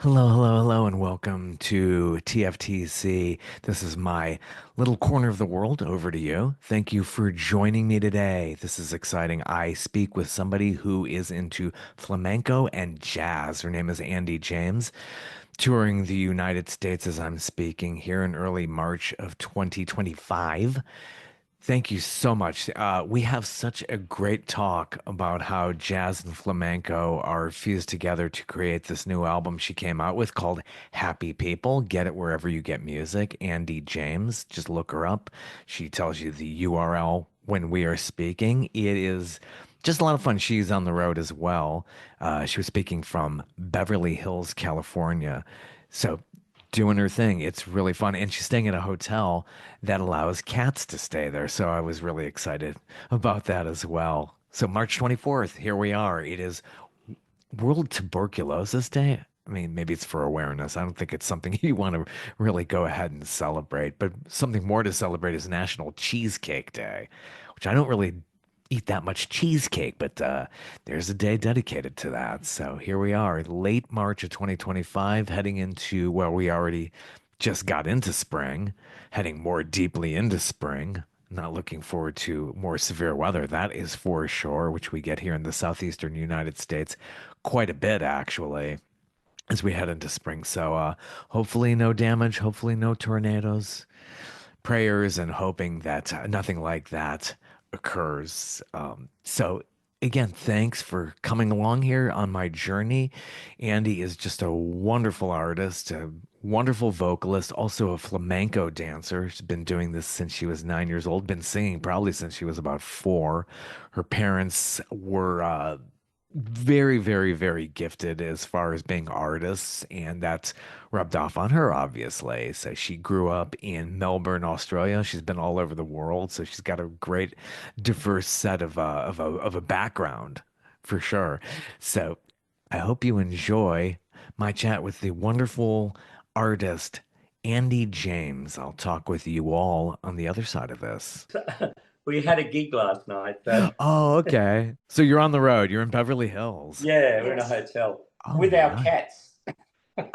Hello, hello, hello, and welcome to TFTC. This is my little corner of the world. Over to you. Thank you for joining me today. This is exciting. I speak with somebody who is into flamenco and jazz. Her name is Andy James, touring the United States as I'm speaking here in early March of 2025. Thank you so much. We have such a great talk about how jazz and flamenco are fused together to create this new album she came out with called Happy People. Get it wherever you get music. Andy James, just look her up. She tells you the URL when we are speaking. It is just a lot of fun. She's on the road as well. She was speaking from Beverly Hills, California. So doing her thing. It's really fun. And she's staying at a hotel that allows cats to stay there. So I was really excited about that as well. So March 24th, here we are. It is World Tuberculosis Day. I mean, maybe it's for awareness. I don't think it's something you want to really go ahead and celebrate, but something more to celebrate is National Cheesecake Day, which I don't really eat that much cheesecake, but there's a day dedicated to that. So here we are, late March of 2025, heading into, well, we already just got into spring, heading more deeply into spring. Not looking forward to more severe weather, that is for sure, which we get here in the southeastern United States quite a bit, actually, as we head into spring. So hopefully no damage, hopefully no tornadoes. Prayers and hoping that nothing like that occurs. So again, thanks for coming along here on my journey. Andy is just a wonderful artist, a wonderful vocalist, also a flamenco dancer. She's been doing this since she was 9 years old, been singing probably since she was about four. Her parents were very, very, very gifted as far as being artists, and that's rubbed off on her, obviously. So she grew up in Melbourne, Australia. She's been all over the world, so she's got a great, diverse set of a background for sure. So I hope you enjoy my chat with the wonderful artist Andy James. I'll talk with you all on the other side of this. We had a gig last night, but Oh, okay. So you're on the road. You're in Beverly Hills. yeah, we're in a Yes. hotel Oh, with our nice. cats.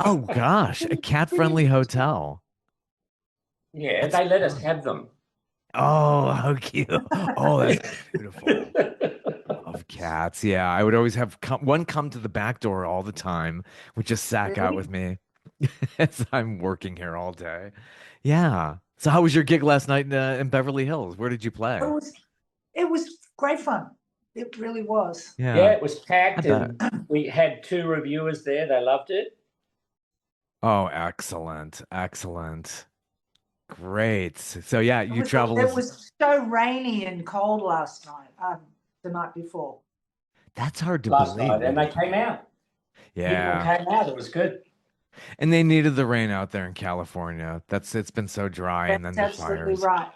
Oh gosh, a cat-friendly hotel. Yeah, That's they let us fun. have them. Oh, how cute. Oh, that's beautiful. Love cats. Yeah, I would always have one come to the back door all the time, would just sack out with Really? me as I'm working here all day. Yeah. So how was your gig last night in Beverly Hills? Where did you It play? was it was great fun. It really was. Yeah, Yeah, it was I packed, bet. and we had two reviewers there. They loved it. Oh, excellent. Excellent. Great. So yeah, It you was travel it as was so rainy and cold last night, the night before. that's hard to Last believe night, and that they it came out. People yeah. came out. It was good. And they needed the rain out there in California. It's been so dry and That's then the absolutely fires. right.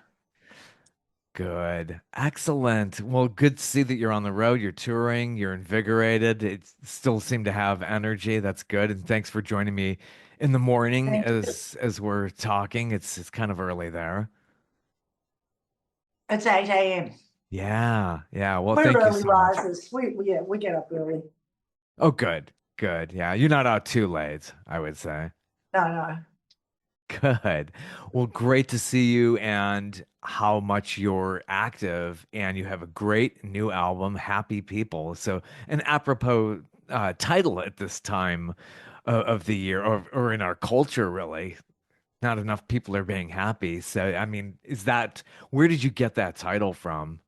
Good. Excellent. Well, good to see that you're on the road, you're touring, you're invigorated. It still seem to have energy. That's good. And thanks for joining me in the morning Thank you. as we're talking. It's kind of early there. It's 8 a.m. Yeah. Yeah. Well, We're thank you early so much. risers. Yeah, we get up early. Oh, good. Good. Yeah. You're not out too late, I would say. No, no. Good. Well, great to see you and how much you're active, and you have a great new album, Happy People. So, an apropos title at this time of the year, or in our culture, really. Not enough people are being happy. So, I mean, where did you get that title from?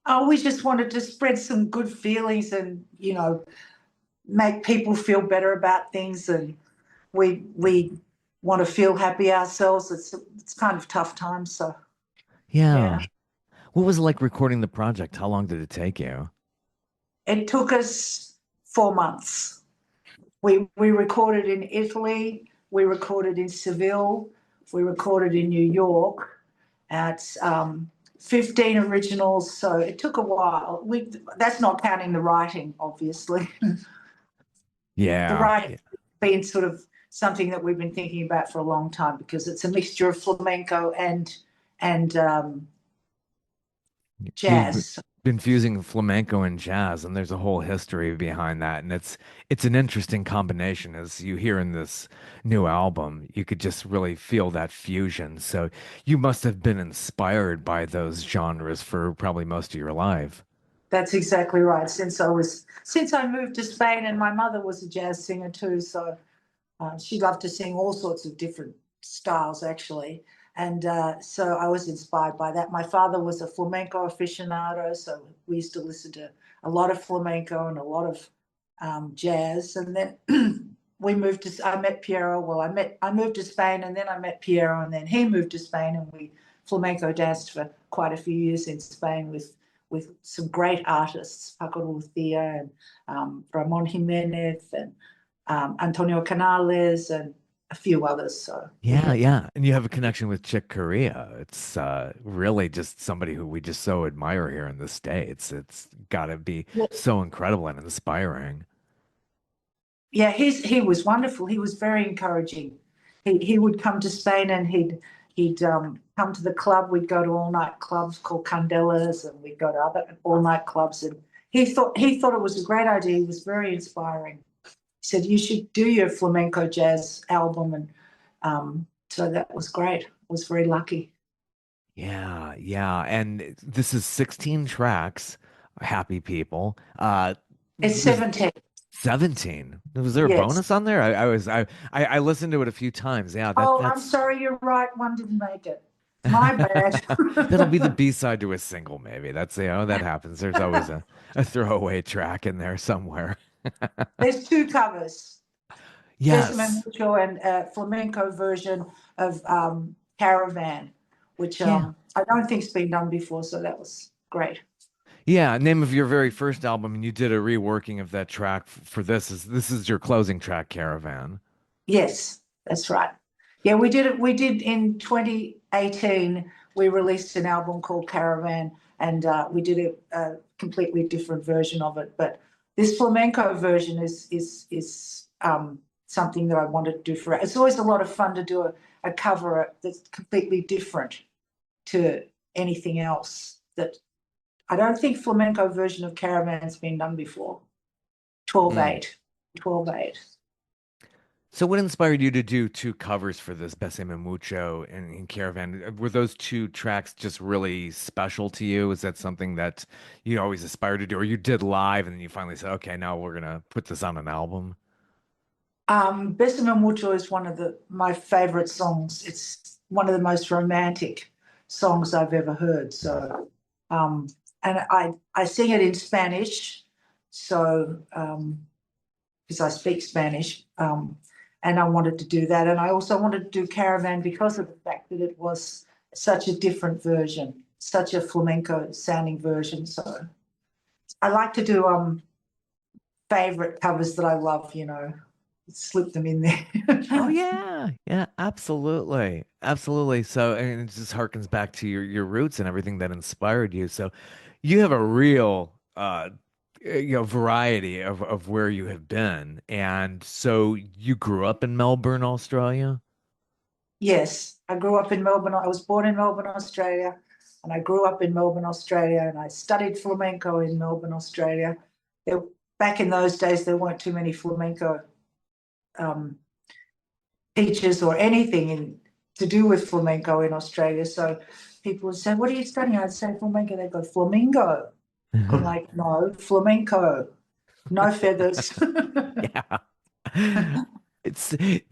Oh, we just wanted to spread some good feelings and, make people feel better about things, and we want to feel happy ourselves. It's kind of tough times, so yeah. Yeah. What was it like recording the project? How long did it take you? It took us 4 months. We recorded in Italy, we recorded in Seville, we recorded in New York. At 15 originals, so it took a while. We That's not counting the writing, obviously. The Yeah. writing been sort of something that we've been thinking about for a long time because it's a mixture of flamenco and You've jazz. been fusing flamenco and jazz, and there's a whole history behind that, and it's an interesting combination. As you hear in this new album, you could just really feel that fusion. So you must have been inspired by those genres for probably most of your life. That's exactly right. Since I moved to Spain, and my mother was a jazz singer too, so she loved to sing all sorts of different styles, actually. And so I was inspired by that. My father was a flamenco aficionado, so we used to listen to a lot of flamenco and a lot of jazz. And then I met Piero. Well, I moved to Spain, and then I met Piero, and then he moved to Spain, and we flamenco danced for quite a few years in Spain with some great artists, Paco Lucia and Ramon Jimenez and Antonio Canales and a few others. So Yeah, yeah. And you have a connection with Chick Corea. It's really just somebody who we just so admire here in the States. It's got to be yeah, so incredible and inspiring. yeah, he was wonderful. He was very encouraging. He would come to Spain, and he'd come to the club. We'd go to all night clubs called Candelas, and we'd go to other all night clubs. And he thought it was a great idea. He was very inspiring. He said you should do your flamenco jazz album, and so that was great. I was very lucky. Yeah, yeah. And this is 16 tracks, Happy People. It's Was 17. 17. Was there a Yes. bonus on there? I listened to it a few times. Yeah, Oh, I'm that's sorry, you're right. One didn't make it. My bad. that'll be the B-side to a single, maybe. That's, that happens. There's always a throwaway track in there somewhere. There's two covers. Besame Yes. Mucho and a flamenco version of Caravan, which Yeah. I don't think's been done before, so that was great. Yeah, name of your very first album, and you did a reworking of that track for this is your closing track, Caravan. Yes, that's right. Yeah, we did it. We did in 2018. We released an album called Caravan, and we did a completely different version of it. But this flamenco version is something that I wanted to do for it. It's always a lot of fun to do a cover that's completely different to anything else. That I don't think flamenco version of Caravan's been done before. 12/8, 12/8. So what inspired you to do two covers for this, Besame Mucho and Caravan? Were those two tracks just really special to you? Is that something that you always aspired to do, or you did live and then you finally said, okay, now we're gonna put this on an album? Besame Mucho is one of my favorite songs. It's one of the most romantic songs I've ever heard. So, and I sing it in Spanish, so because I speak Spanish, and I wanted to do that. And I also wanted to do Caravan because of the fact that it was such a different version, such a flamenco sounding version. So I like to do favorite covers that I love, slip them in there. Oh yeah, yeah, absolutely, absolutely. So, and it just harkens back to your roots and everything that inspired you. So, you have a real variety of where you have been, and so you grew up in Melbourne, Australia. Yes, I grew up in Melbourne. I was born in Melbourne, Australia, and I grew up in Melbourne, Australia, and I studied flamenco in Melbourne, Australia. Back in those days, there weren't too many flamenco um, teachers or anything to do with flamenco in Australia. So people would say, "What are you studying?" I'd say flamenco. They'd go, "Flamingo." I'm like, "No, flamenco, no feathers." Yeah.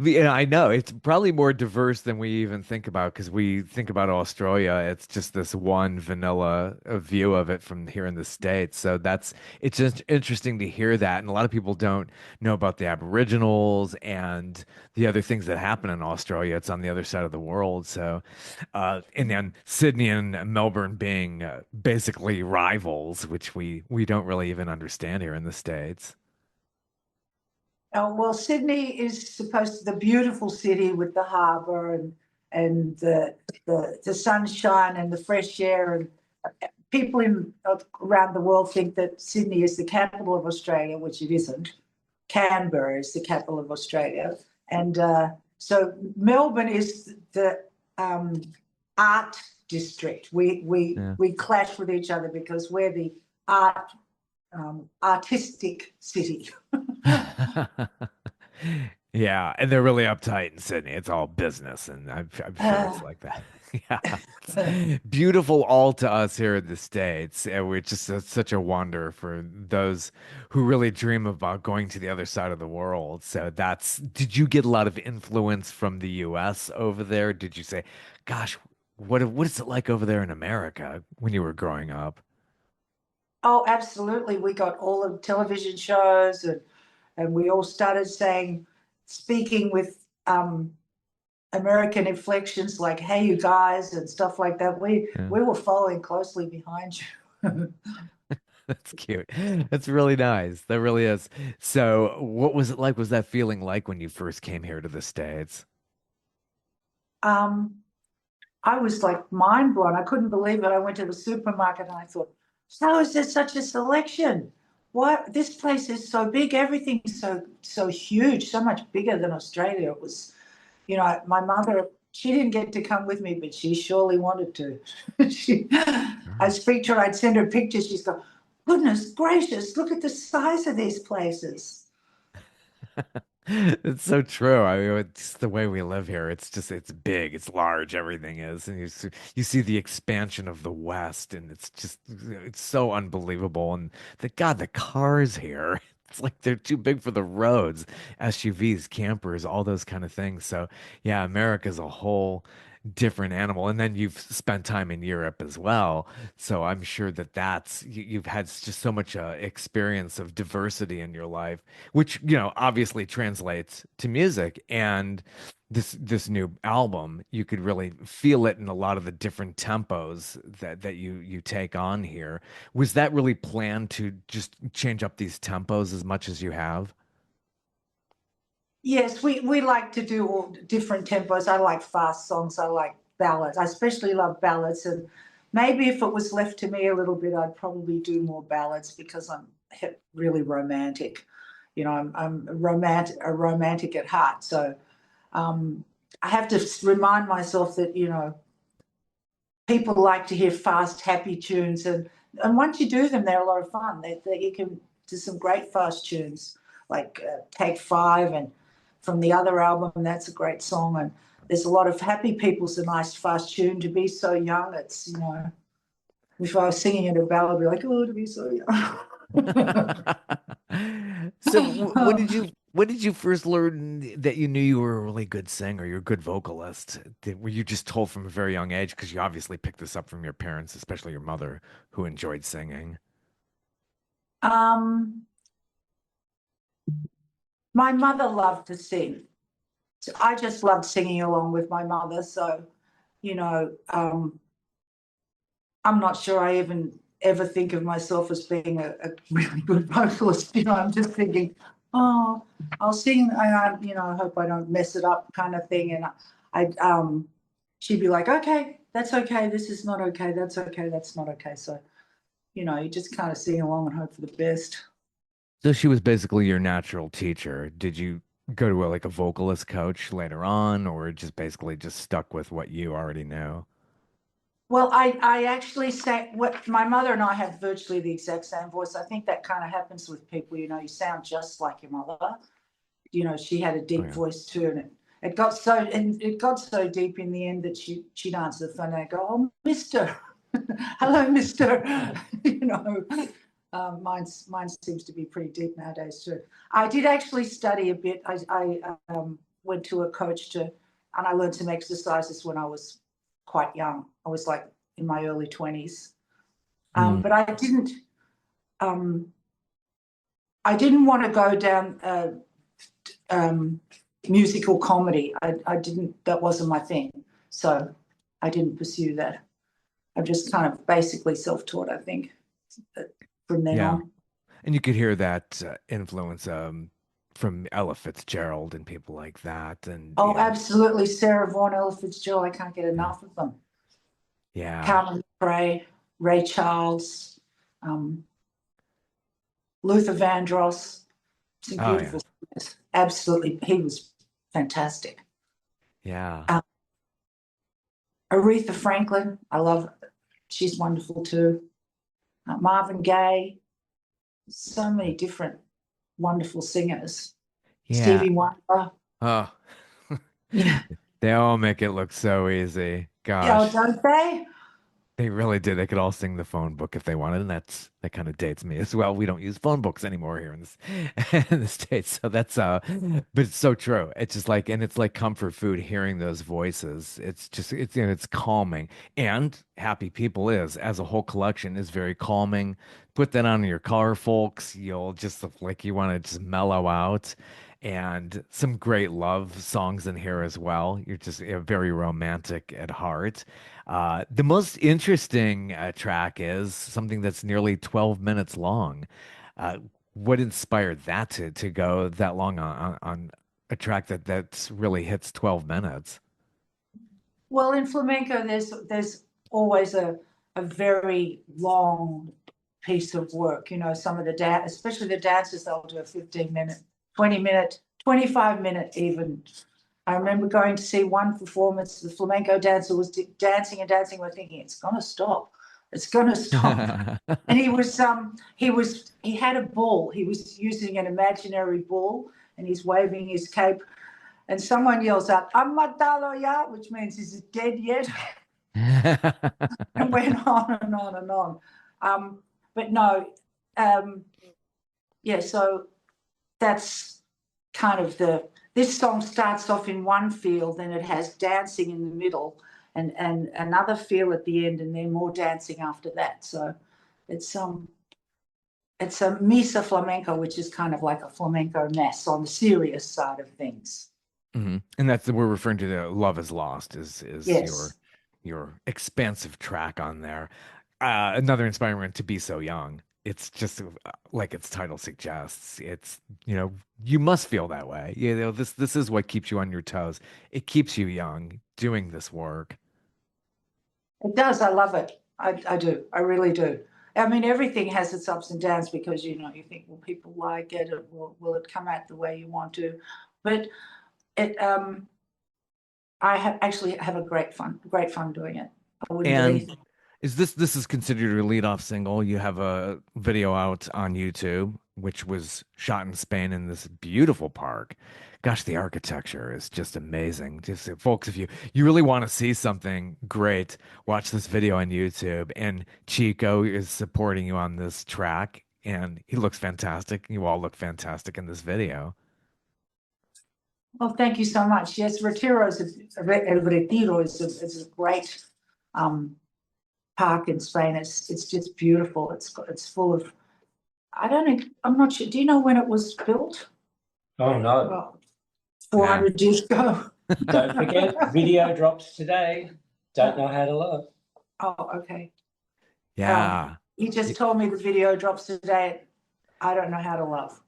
I know it's probably more diverse than we even think about because we think about Australia. It's just this one vanilla view of it from here in the States. So it's just interesting to hear that. And a lot of people don't know about the Aboriginals and the other things that happen in Australia. It's on the other side of the world. So, and then Sydney and Melbourne being basically rivals, which we don't really even understand here in the States. Well, Sydney is supposed to be the beautiful city with the harbour and the sunshine and the fresh air. And people around the world think that Sydney is the capital of Australia, which it isn't. Canberra is the capital of Australia, and so Melbourne is the art district. We Yeah. we clash with each other because we're the art, artistic city. Yeah, and they're really uptight in Sydney. It's all business, and I'm sure it's like that. Yeah, it's beautiful all to us here in the States, and we're just such a wonder for those who really dream about going to the other side of the world. So did you get a lot of influence from the US over there? Did you say, gosh, what is it like over there in America when you were growing up? Oh, absolutely. We got all of television shows, and we all started speaking with American inflections like, hey, you guys, and stuff like that. Yeah. We were following closely behind you. That's cute. That's really nice. That really is. So, what was it like? Was that feeling like when you first came here to the States? um, I was like mind blown. I couldn't believe it. I went to the supermarket and I thought, how is there such a selection? What, this place is so big, everything's so huge, so much bigger than Australia. It was, my mother, she didn't get to come with me, but she surely wanted to. I speak to her, I'd send her pictures. She's go, goodness gracious, look at the size of these places. It's so true. I mean, it's the way we live here. It's big, it's large, everything is. And you see the expansion of the West, and it's so unbelievable. And the cars here, it's like they're too big for the roads, SUVs, campers, all those kind of things. So, yeah, America's a whole different animal. And then you've spent time in Europe as well. So I'm sure you've had just so much experience of diversity in your life, which, obviously translates to music. And this new album, you could really feel it in a lot of the different tempos that you take on here. Was that really planned to just change up these tempos as much as you have? Yes, we like to do all different tempos. I like fast songs. I like ballads. I especially love ballads. And maybe if it was left to me a little bit, I'd probably do more ballads because I'm really romantic. I'm a romantic at heart. So um, I have to remind myself that, people like to hear fast, happy tunes. And once you do them, they're a lot of fun. You can do some great fast tunes like Take Five, and from the other album, that's a great song. And there's a lot of Happy People's a nice fast tune. To be so young, it's, if I was singing it a ballad, I'd be like, oh, to be so young. So when did you first learn that you knew you were a really good singer, you're a good vocalist? Were you just told from a very young age? Because you obviously picked this up from your parents, especially your mother, who enjoyed singing. um, my mother loved to sing. So I just loved singing along with my mother. So, you know, um, I'm not sure I even ever think of myself as being a really good vocalist. I'm just thinking, oh, I'll sing, and I hope I don't mess it up, kind of thing. And she'd be like, okay, that's okay. This is not okay. That's okay. That's not okay. So, you just kind of sing along and hope for the best. So she was basically your natural teacher. Did you go to like a vocalist coach later on, or just stuck with what you already know? Well, I actually sang. What my mother and I have virtually the exact same voice. I think that kind of happens with people. You sound just like your mother. She had a Oh deep yeah. voice too, and it got so deep in the end that she'd answer the phone and I'd go, "Oh, Mister, hello, Mister." you know, mine seems to be pretty deep nowadays too. I did actually study a bit. I went to a coach and I learned some exercises when I was quite young. I was like in my early 20s, Mm. but um, I didn't want to go down. Um, musical comedy. I didn't, that wasn't my thing. So I didn't pursue that. I'm just kind of basically self-taught, I think, from then Yeah. on. And you could hear that influence from Ella Fitzgerald and people like that. And Oh, absolutely. Sarah Vaughan, Ella Fitzgerald, I can't get yeah, enough of them. yeah, Carmen McRae, Ray Charles, um, Luther Vandross, some oh yeah, beautiful singers. Absolutely. He was fantastic. yeah, Um, Aretha Franklin, I love, she's wonderful too. Marvin Gaye, so many different wonderful singers. Yeah. Stevie Wonder. Oh, Yeah. they all make it look so easy. Oh, Gosh. don't they? They really did. They could all sing the phone book if they wanted, and that kind of dates me as well. We don't use phone books anymore here in this in the States. So that's but it's so true. It's just like, and it's like comfort food hearing those voices. It's just it's calming. And Happy People is, as a whole collection, is very calming. Put that on your car, folks. You'll just look like you want to just mellow out. And some great love songs in here as well. You're just very romantic at heart. The most interesting track is something that's nearly 12 minutes long. Uh, what inspired that to go that long on a track that's really hits 12 minutes? Well, in flamenco, there's always a very long piece of work. You know, some of the dance, especially the dancers, they'll do a 15-minute, 20-minute, 25-minute even. I remember going to see one performance. The flamenco dancer was dancing and dancing. We're thinking it's going to stop. It's going to stop. And he had a bull. He was using an imaginary bull, and he's waving his cape. And someone yells out, "Amatalo ya," which means, "Is it dead yet?" And went on and on and on. But no, yeah. So that's kind of this song starts off in one feel, then it has dancing in the middle and another feel at the end, and then more dancing after that. So it's a misa flamenco, which is kind of like a flamenco mass on the serious side of things. Mm-hmm. And that's we're referring to the Love Is Lost is Yes. your expansive track on there. Another inspiring To Be So Young. It's just like its title suggests. It's, you must feel that way. This is what keeps you on your toes. It keeps you young doing this work. It does. I love it. I do. I really do. I mean, everything has its ups and downs because, you think, will people like it? Or will it come out the way you want to? But it, I actually have a great fun doing it. I wouldn't do And anything. this is considered your lead-off single? You have a video out on YouTube, which was shot in Spain in this beautiful park. Gosh, the architecture is just amazing. Just folks, if you really want to see something great, watch this video on YouTube. And Chico is supporting you on this track, and he looks fantastic. You all look fantastic in this video. Well, thank you so much. Yes, El Retiro is a great park in Spain. It's just beautiful. It's full of, I don't know, I'm not sure. Do you know when it was built? Oh, no. Well, 400 years ago. Don't forget, video drops today. Don't know how to love. Oh, okay. Yeah. He just told me the video drops today. I don't know how to love.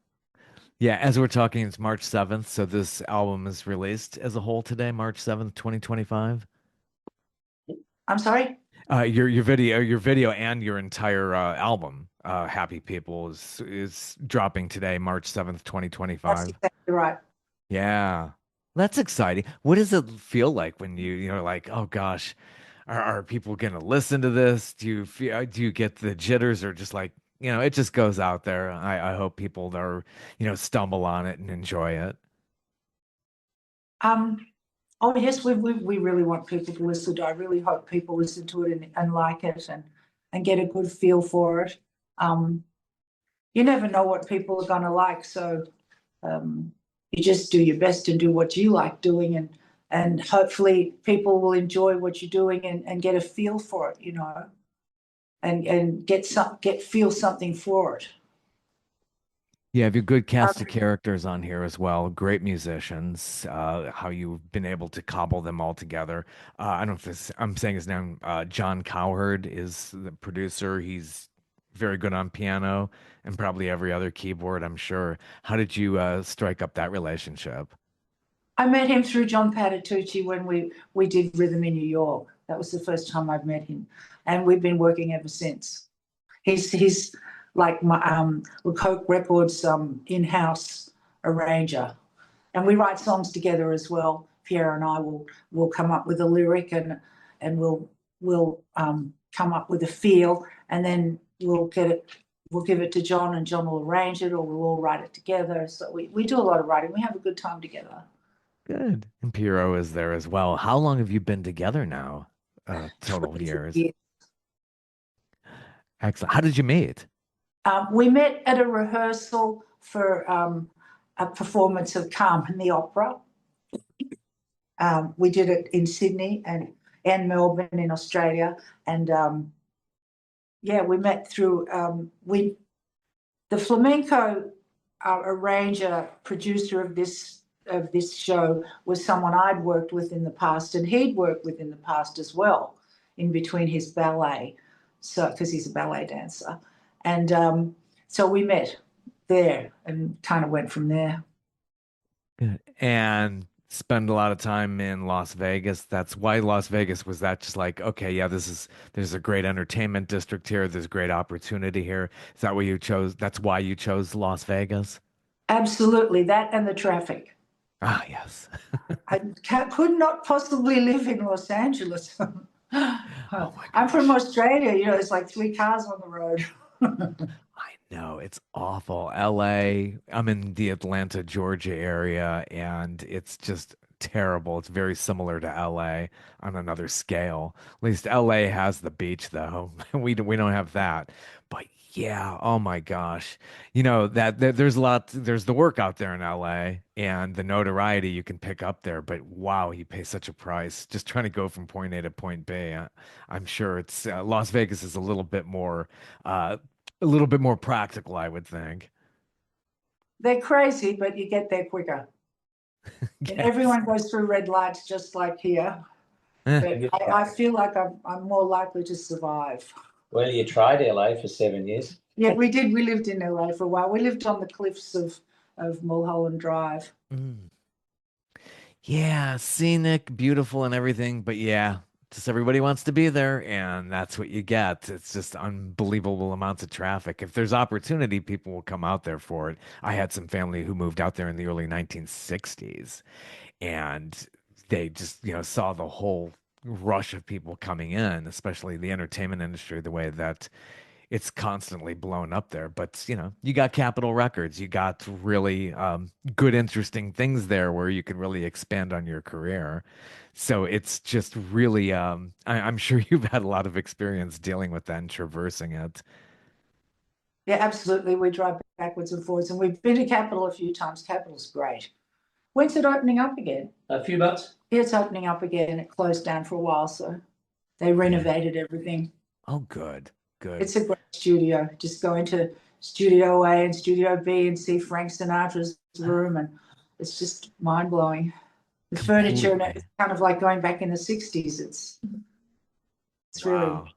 Yeah, as we're talking, it's March 7th, so this album is released as a whole today, March 7th, 2025. I'm sorry? Your video and your entire album, Happy People, is dropping today, March 7th, 2025. That's exactly right. Yeah. That's exciting. What does it feel like when you're like, oh gosh, are people gonna listen to this? Do you get the jitters, or just like, it just goes out there. I hope people are, stumble on it and enjoy it. Oh yes, we really want people to listen to it. I really hope people listen to it and like it and get a good feel for it. You never know what people are gonna like, so you just do your best and do what you like doing, and hopefully people will enjoy what you're doing and get a feel for it, and feel something for it. You have your good cast of characters on here as well. Great musicians. How you've been able to cobble them all together. I don't know if I'm saying his name. John Cowherd is the producer. He's very good on piano and probably every other keyboard, I'm sure. How did you strike up that relationship? I met him through John Patitucci when we did Rhythm in New York. That was the first time I've met him, and we've been working ever since. He's like my Coke Records in-house arranger, and we write songs together as well. Pierre and I will come up with a lyric and we'll come up with a feel, and then we'll get it, we'll give it to John and John will arrange it, or we'll all write it together. So we do a lot of writing. We have a good time together. Good. And Piero is there as well. How long have you been together now? Total 20 years. years. Excellent. How did you meet? We met at a rehearsal for a performance of Carmen the Opera. We did it in Sydney and Melbourne in Australia. And yeah, we met through the flamenco arranger, producer of this show was someone I'd worked with in the past, and he'd worked with in the past as well, in between his ballet. So, because he's a ballet dancer. And so we met there and kind of went from there. Good. And spend a lot of time in Las Vegas. That's why Las Vegas was that just like, okay, yeah, there's a great entertainment district here. There's great opportunity here. Is that what you chose? That's why you chose Las Vegas? Absolutely, that and the traffic. Ah, yes. Could not possibly live in Los Angeles. Oh my I'm from gosh. Australia, it's like 3 cars on the road. I know it's awful. LA, I'm in the Atlanta, Georgia area, and it's just terrible. It's very similar to LA on another scale. At least LA has the beach though. We don't have that. But yeah, oh my gosh. There's a lot there's the work out there in LA and the notoriety you can pick up there, but wow, you pay such a price just trying to go from point A to point B. I'm sure it's Las Vegas is uh a little bit more practical, I would think. They're crazy, but you get there quicker. And Yes. everyone goes through red lights just like here. Eh, But I feel like I'm more likely to survive. Well, you tried LA for 7 years. Yeah, we did. We lived in LA for a while. We lived on the cliffs of Mulholland Drive. mm. Yeah, scenic, beautiful, and everything. But yeah, just everybody wants to be there, and that's what you get. It's just unbelievable amounts of traffic. If there's opportunity, people will come out there for it. I had some family who moved out there in the early 1960s, and they just, saw the whole rush of people coming in, especially the entertainment industry, the way that it's constantly blown up there. But you got Capitol Records, you got really good, interesting things there where you can really expand on your career. So it's just really, I'm sure you've had a lot of experience dealing with that and traversing it. Yeah, absolutely. We drive backwards and forwards, and we've been to Capitol a few times. Capitol's great. When's it opening up again? A few bucks. Yeah, it's opening up again. It closed down for a while, so they Yeah. renovated everything. Oh, good, good. It's a great studio. Just go into Studio A and Studio B and see Frank Sinatra's room, and it's just mind blowing. The furniture and Completely. it's kind of like going back in the 60s. It's really Wow.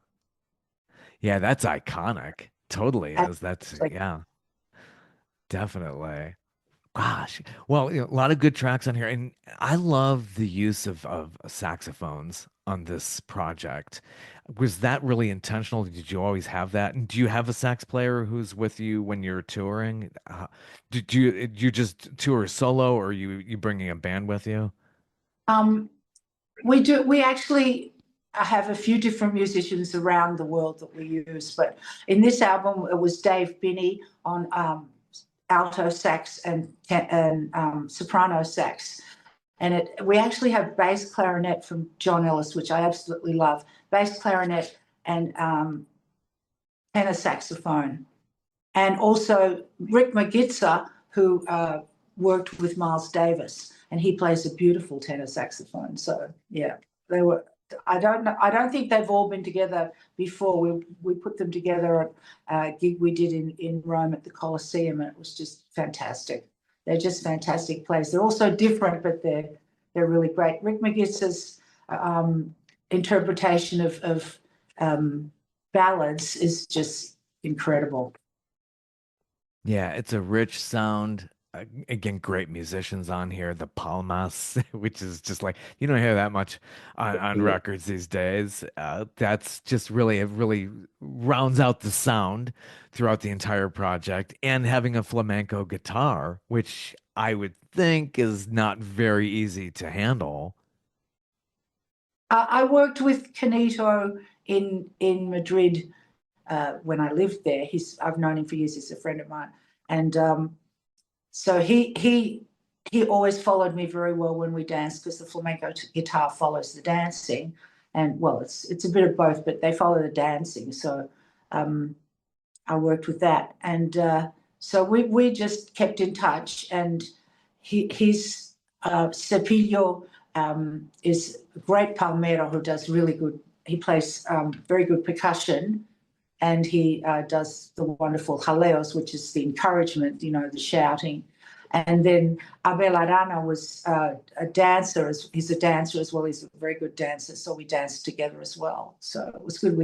Yeah, that's iconic. Totally is. That's, like yeah, definitely. Gosh, well, a lot of good tracks on here, and I love the use of saxophones on this project. Was that really intentional? Did you always have that? And do you have a sax player who's with you when you're touring? Did you just tour solo, or you bringing a band with you? um we actually have a few different musicians around the world that we use, but in this album it was Dave Binney on alto sax and soprano sax. And we actually have bass clarinet from John Ellis, which I absolutely love, bass clarinet and tenor saxophone. And also Rick Magitsa, who worked with Miles Davis, and he plays a beautiful tenor saxophone. So yeah, they were. I don't know. I don't think they've all been together before. We put them together at a gig we did in Rome at the Colosseum, and it was just fantastic. They're just fantastic plays. They're also different, but they're really great. Rick Magitsa's interpretation of ballads is just incredible. Yeah, it's a rich sound. Again, great musicians on here. The Palmas, which is just like you don't hear that much on records these days. That's just really, it really rounds out the sound throughout the entire project. And having a flamenco guitar, which I would think is not very easy to handle. I worked with Canito in Madrid when I lived there. I've known him for years. He's a friend of mine, and so he always followed me very well when we danced, because the flamenco guitar follows the dancing, and well, it's a bit of both, but they follow the dancing. So I worked with that, and so we just kept in touch. And his Cepillo is a great palmero who does really good. He plays very good percussion, and he does the wonderful jaleos, which is the encouragement, the shouting. And then Abel Arana was a dancer. He's a dancer as well. He's a very good dancer. So we danced together as well. So it was good.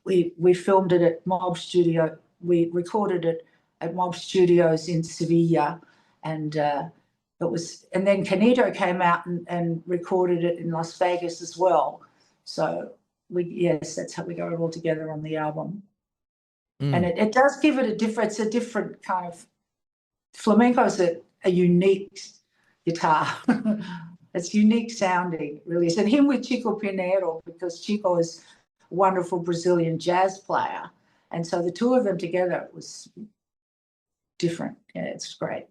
We filmed it at Mob Studio. We recorded it at Mob Studios in Sevilla, and and then Canito came out and recorded it in Las Vegas as well. So yes, that's how we got it all together on the album. And it does give it it's a different kind of, flamenco is a unique guitar. It's unique sounding, really. And him with Chico Pinheiro, because Chico is a wonderful Brazilian jazz player. And so the two of them together was different. Yeah, it's great.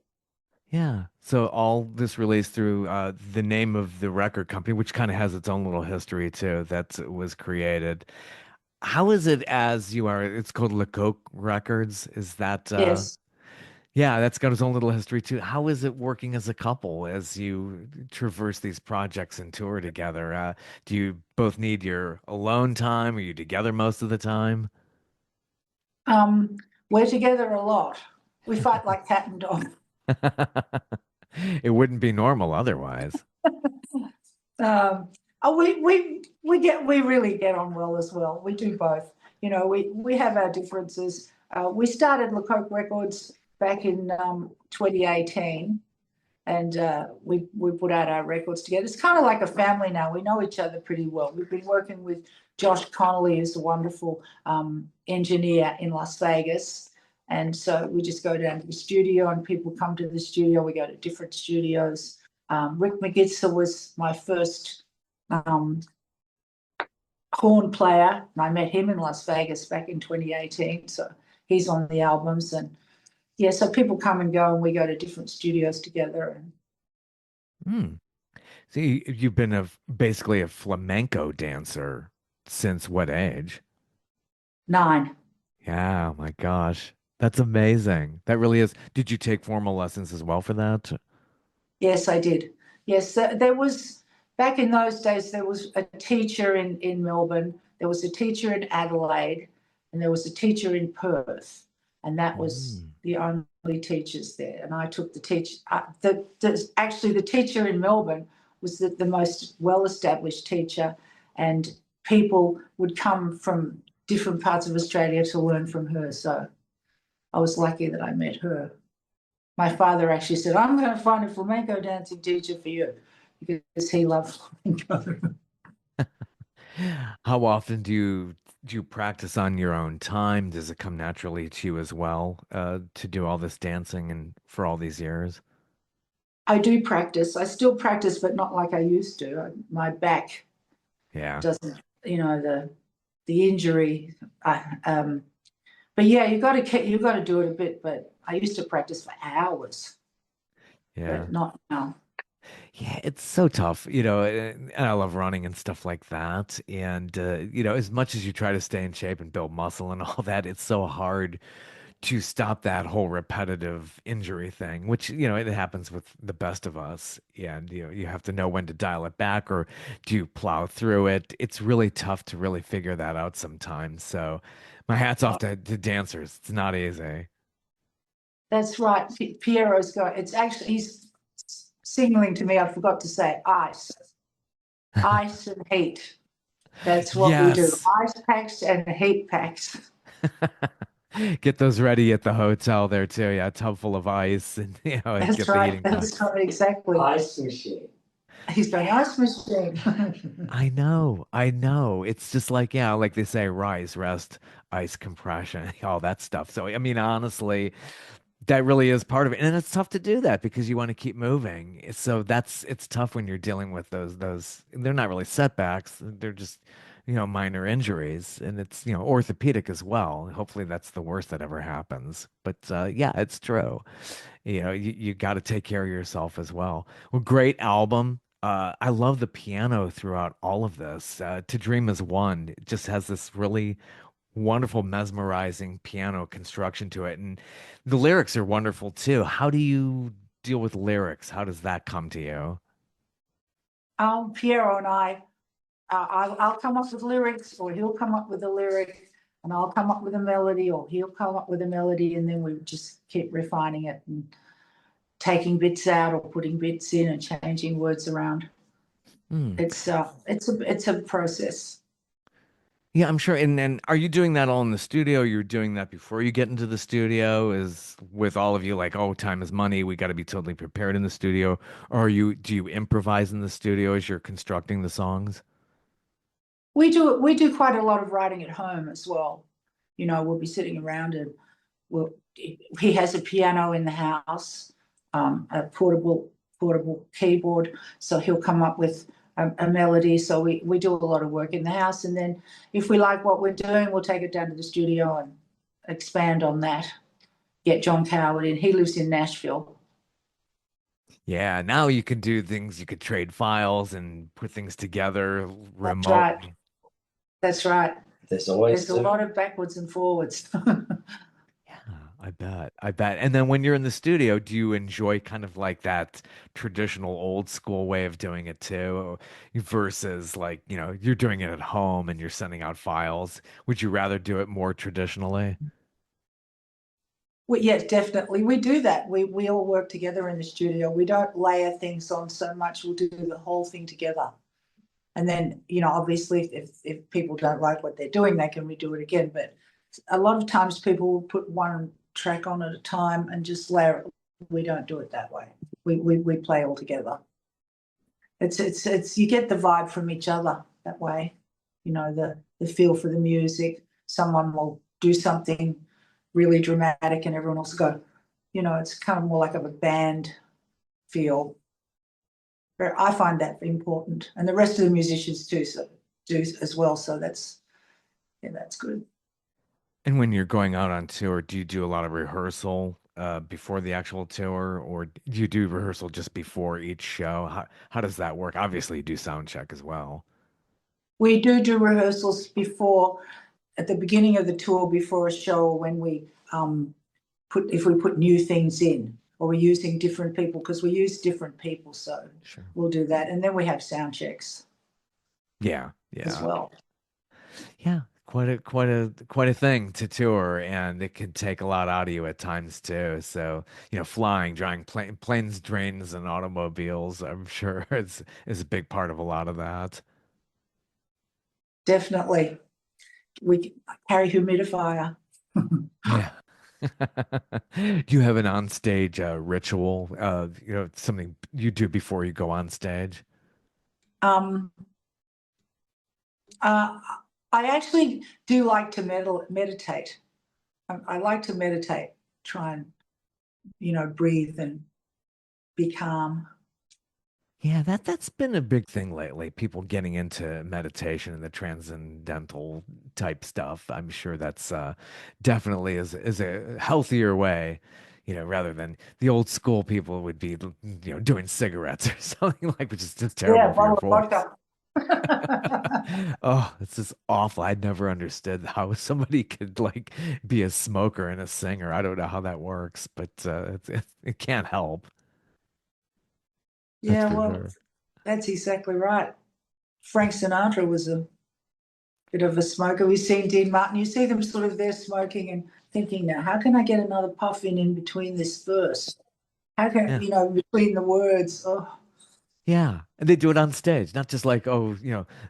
Yeah. So all this relates through the name of the record company, which kind of has its own little history too, that was created. How is it as you are? It's called Lecoq Records. Is that Yes. yeah, that's got its own little history too. How is it working as a couple as you traverse these projects and tour together? Do you both need your alone time? Are you together most of the time? We're together a lot. We fight like cat and dog. It wouldn't be normal otherwise. Oh, we really get on well as well. We do both. We have our differences. We started Lecoq Records back in 2018, and we put out our records together. It's kind of like a family now. We know each other pretty well. We've been working with Josh Connolly, who's a wonderful engineer in Las Vegas. And so we just go down to the studio, and people come to the studio. We go to different studios. Rick Magitsa was my first horn player, and I met him in Las Vegas back in 2018. So he's on the albums, and yeah, so people come and go, and we go to different studios together. Hmm. So you've been basically a flamenco dancer since what age? 9. Yeah, oh my gosh. That's amazing. That really is. Did you take formal lessons as well for that? Yes, I did. Yes, there was, back in those days, there was a teacher in Melbourne, there was a teacher in Adelaide, and there was a teacher in Perth, and that was the only teachers there. And I took the teach. Actually, the teacher in Melbourne was the most well-established teacher, and people would come from different parts of Australia to learn from her. So I was lucky that I met her. My father actually said, "I'm going to find a flamenco dancing teacher for you," because he loved flamenco. How often do you practice on your own time? Does it come naturally to you as well, to do all this dancing and for all these years? I do practice. I still practice, but not like I used to. My back Yeah. doesn't, the injury. But yeah, you got to do it a bit. But I used to practice for hours, Yeah. but not now. Yeah, it's so tough, and I love running and stuff like that. And, as much as you try to stay in shape and build muscle and all that, it's so hard to stop that whole repetitive injury thing, which, it happens with the best of us. And, you have to know when to dial it back, or do you plow through it? It's really tough to really figure that out sometimes. So my hat's off to dancers. It's not easy. That's right. Piero's got. It's actually he's signaling to me. I forgot to say ice and heat. That's what we do. Yes. Ice packs and heat packs. Get those ready at the hotel there too. Yeah, a tub full of ice and and That's get the right. heating That's packs. right. Exactly. Ice machine. He's going ice machine. I know, I know. It's just like, yeah, like they say, rise, rest, ice compression, all that stuff. So, I mean, honestly, that really is part of it. And it's tough to do that because you want to keep moving. So it's tough when you're dealing with those, they're not really setbacks. They're just minor injuries, and it's, orthopedic as well. Hopefully that's the worst that ever happens. But yeah, it's true. You got to take care of yourself as well. Well, great album. I love the piano throughout all of this. To Dream is One. It just has this really wonderful, mesmerizing piano construction to it. And the lyrics are wonderful too. How do you deal with lyrics? How does that come to you? Piero and I'll come up with lyrics, or he'll come up with a lyric, and I'll come up with a melody, or he'll come up with a melody, and then we just keep refining it and taking bits out or putting bits in and changing words around. Hmm. It's a process. Yeah, I'm sure. And are you doing that all in the studio? You're doing that before you get into the studio? Is with all of you like, oh, time is money. We got to be totally prepared in the studio. Or do you improvise in the studio as you're constructing the songs? We do quite a lot of writing at home as well. We'll be sitting around and we'll he has a piano in the house, a portable keyboard, so he'll come up with a melody. So we do a lot of work in the house, and then if we like what we're doing, we'll take it down to the studio and expand on that. Get John Coward in. He lives in Nashville. Yeah, now you can do things. You could trade files and put things together That's right. remotely. That's right. There's always There's a lot of backwards and forwards. Yeah, I bet. I bet. And then when you're in the studio, do you enjoy kind of like that traditional old school way of doing it too, versus like, you're doing it at home and you're sending out files? Would you rather do it more traditionally? Yes, definitely. We do that. We all work together in the studio. We don't layer things on so much. We'll do the whole thing together. And then, obviously, if people don't like what they're doing, they can redo it again. But a lot of times people will put one track on at a time and just layer it. We don't do it that way. We play all together. It's you get the vibe from each other that way. The feel for the music. Someone will do something really dramatic and everyone else will go, it's kind of more like of a band feel. I find that important, and the rest of the musicians too, so do as well. So that's good. And when you're going out on tour, do you do a lot of rehearsal before the actual tour, or do you do rehearsal just before each show? How does that work? Obviously, you do sound check as well. We do rehearsals before, at the beginning of the tour, before a show, when we if we put new things in, or we're using different people, because we use different people, so Sure. we'll do that, and then we have sound checks Yeah, as yeah. well. Yeah, quite a thing to tour, and it can take a lot out of you at times too. So, flying, driving planes, trains, and automobiles, I'm sure is a big part of a lot of that. Definitely, we carry humidifier. Yeah. Do you have an onstage ritual, something you do before you go on stage? Um, uh, I actually do like to meditate. I like to meditate, try and breathe and be calm. Yeah, that's been a big thing lately. People getting into meditation and the transcendental type stuff. I'm sure that's definitely is a healthier way, rather than the old school people would be, doing cigarettes or something like, which is just terrible Yeah, for your bottle of voice. vodka. Oh, it's just awful. I'd never understood how somebody could like be a smoker and a singer. I don't know how that works, but it can't help. That's Yeah, for well, sure. that's exactly right. Frank Sinatra was a bit of a smoker. We've seen Dean Martin. You see them sort of there smoking and thinking, now, how can I get another puff in between this verse? How can, Yeah. between the words? Oh, Yeah. And they do it on stage, not just like, oh,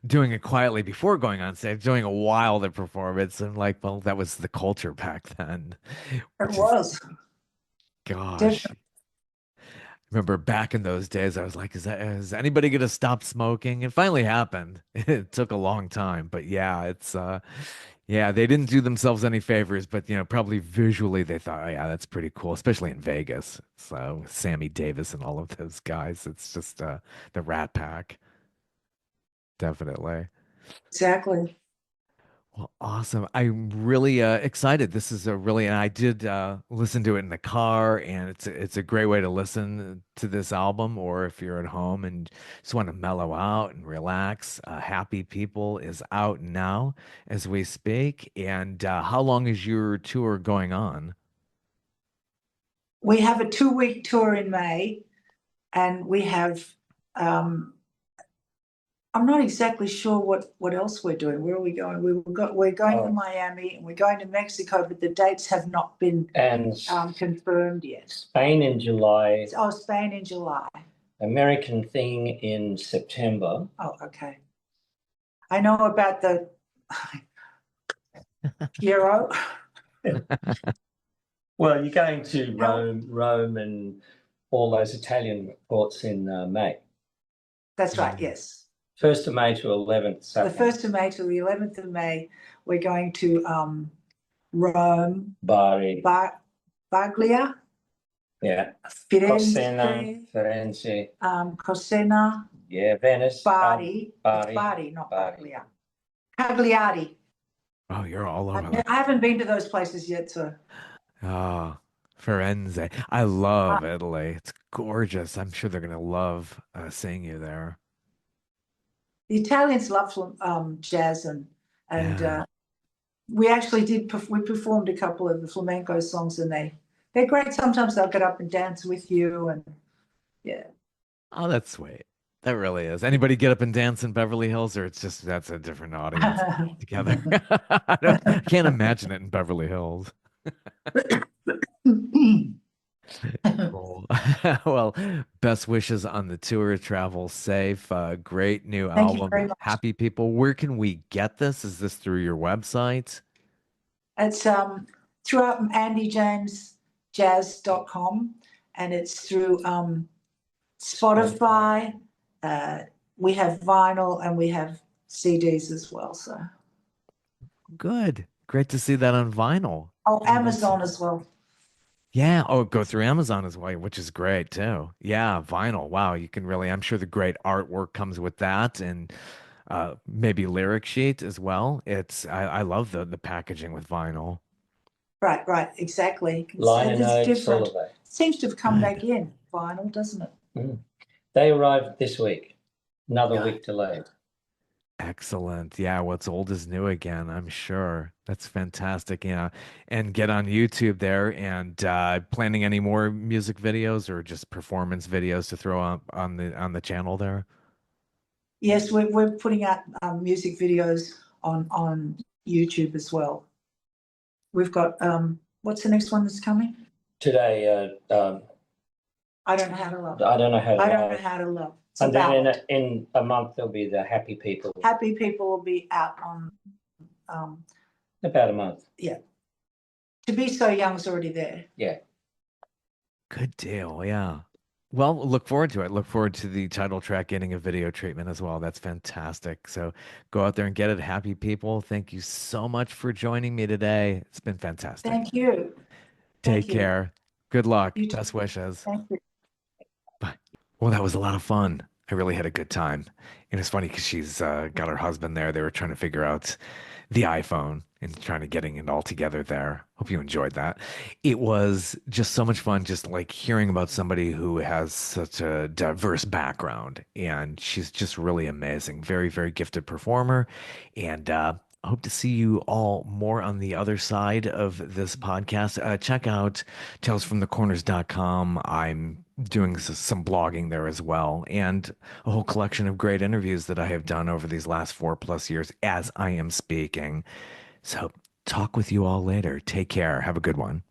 doing it quietly before going on stage, doing a while the performance. And like, well, that was the culture back then, it which is, was. gosh. Definitely. Remember back in those days, I was like, is anybody gonna stop smoking? It finally happened. It took a long time, but yeah, yeah, they didn't do themselves any favors, but probably visually they thought, oh yeah, that's pretty cool, especially in Vegas. So Sammy Davis and all of those guys, it's just the Rat Pack, definitely. Exactly. Well, awesome. I'm really excited. This is a really, and I did listen to it in the car, and it's a great way to listen to this album. Or if you're at home and just want to mellow out and relax, Happy People is out now as we speak. And how long is your tour going on? We have a 2-week tour in May, and we have, um, I'm not exactly sure what else we're doing. Where are we going? We're going to Miami and we're going to Mexico, but the dates have not been And confirmed yet. Spain in July, Oh, Spain in July. American thing in September. Oh, okay. I know about the Hero. Well, you're going to Rome and all those Italian ports in May. That's right, yes. 1st of May to 11th. The 1st of May to the 11th of May, we're going to Rome, Bari, Baglia, yeah, Firenze, Cosena, yeah, Venice, Bari, Bari, Bari, not Bari. Baglia, Cagliari. Oh, you're all over. I haven't been to those places yet, so. Oh, Firenze. I love Italy. It's gorgeous. I'm sure they're gonna love seeing you there. The Italians love jazz and Yeah. we actually we performed a couple of the flamenco songs and they're great. Sometimes they'll get up and dance with you and yeah. Oh, that's sweet. That really is. Anybody get up and dance in Beverly Hills, or it's just that's a different audience together? I can't imagine it in Beverly Hills. Cool. Well, best wishes on the tour. Travel safe. Great new Thank you album, very much. Happy People. Where can we get this? Is this through your website? It's throughout andyjamesjazz.com and it's through Spotify. We have vinyl and we have CDs as well. So Good. Great to see that on vinyl. oh, Amazon as well. Yeah. Oh, go through Amazon as well, which is great too. Yeah, vinyl. Wow, you can really, I'm sure the great artwork comes with that and maybe lyric sheet as well. I love the packaging with vinyl. Right, exactly. Liner It's notes, different. all of that. Seems to have come Good. back in vinyl, doesn't it? They arrived this week. Another Yeah. week delayed. Excellent. Yeah, what's old is new again, I'm sure. That's fantastic. Yeah. And get on YouTube there and planning any more music videos or just performance videos to throw up on the channel there? Yes, we're putting out music videos on YouTube as well. We've got what's the next one that's coming? Today, I don't know how to love. I don't know how to I don't know love. how to love. It's And then about in a month, there'll be the Happy People. Happy People will be out on About a month. To Be So Young's already there. Yeah. Good deal. Yeah. Well, look forward to it. Look forward to the title track getting a video treatment as well. That's fantastic. So go out there and get it. Happy People. Thank you so much for joining me today. It's been fantastic. Thank you. Take care. Good luck. You too. Best wishes. Thank you. Bye. Well, that was a lot of fun. I really had a good time. And it's funny because she's got her husband there. They were trying to figure out the iPhone and trying to getting it all together there. Hope you enjoyed that. It was just so much fun, just like hearing about somebody who has such a diverse background. And she's just really amazing. Very, very gifted performer. And I hope to see you all more on the other side of this podcast. Check out talesfromthecorners.com. I'm doing some blogging there as well, and a whole collection of great interviews that I have done over these last 4+ years as I am speaking. So talk with you all later. Take care. Have a good one.